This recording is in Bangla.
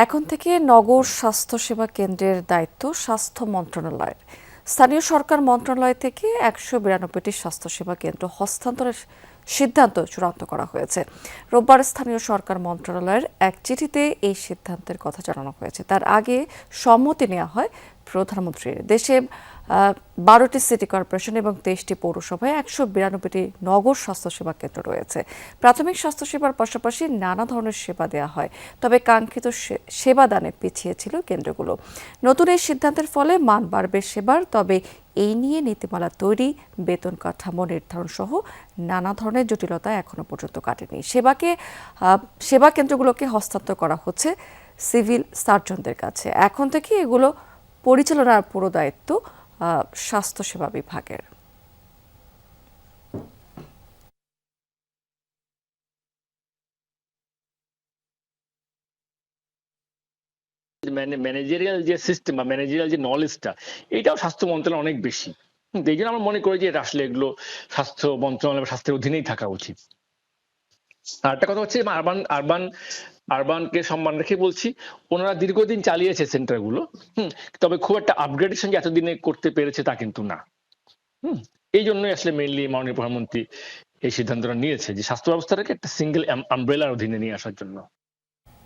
এখন থেকে নগর স্বাস্থ্যসেবা কেন্দ্রের দায়িত্ব স্বাস্থ্য মন্ত্রণালয়ের। স্থানীয় সরকার মন্ত্রণালয় থেকে ১৯২টি স্বাস্থ্যসেবা কেন্দ্র হস্তান্তরের সিদ্ধান্ত চূড়ান্ত করা হয়েছে। রোববার স্থানীয় সরকার মন্ত্রণালয়ের এক চিঠিতে এই সিদ্ধান্তের কথা জানানো হয়েছে। তার আগে সম্মতি নেওয়া হয় প্রধানমন্ত্রীর। দেশে ১২টি সিটি কর্পোরেশন এবং ২৩টি পৌরসভায় ১৯২টি নগর স্বাস্থ্যসেবা কেন্দ্র রয়েছে। প্রাথমিক স্বাস্থ্যসেবার পাশাপাশি নানা ধরনের সেবা দেওয়া হয়, তবে কাঙ্ক্ষিত সেবাদানে পিছিয়ে ছিল কেন্দ্রগুলো। নতুন এই সিদ্ধান্তের ফলে মান বাড়বে সেবার, তবে এই নিয়ে নীতিমালা তৈরি, বেতন কাঠামো নির্ধারণ সহ নানা ধরনের জটিলতা এখনো পর্যন্ত কাটেনি। সেবা কেন্দ্রগুলোকে হস্তান্তর করা হচ্ছে সিভিল সার্জনদের কাছে। এখন থেকে এগুলো পরিচালনার পুরো দায়িত্ব স্বাস্থ্যসেবা বিভাগের। ম্যানেজেরিয়াল যে সিস্টেম বা ম্যানেজেরিয়াল যে নলেজটা, এটাও স্বাস্থ্য মন্ত্রণালয় অনেক বেশি। এই জন্য আমরা মনে করি যে এটা আসলে এগুলো স্বাস্থ্য মন্ত্রণালয় বা স্বাস্থ্যের অধীনেই থাকা উচিত। আর একটা কথা হচ্ছে আরবান আরবান আরবানকে সম্মান রেখে বলছি, ওনারা দীর্ঘদিন চালিয়েছে সেন্টারগুলো। তবে খুব একটা আপগ্রেডেশন যে এতদিনে করতে পেরেছে তা কিন্তু না। এই জন্যই আসলে মেইনলি মাননীয় প্রধানমন্ত্রী এই সিদ্ধান্তটা নিয়েছে যে স্বাস্থ্য ব্যবস্থাটাকে একটা সিঙ্গেল আমব্রেলার অধীনে নিয়ে আসার জন্য।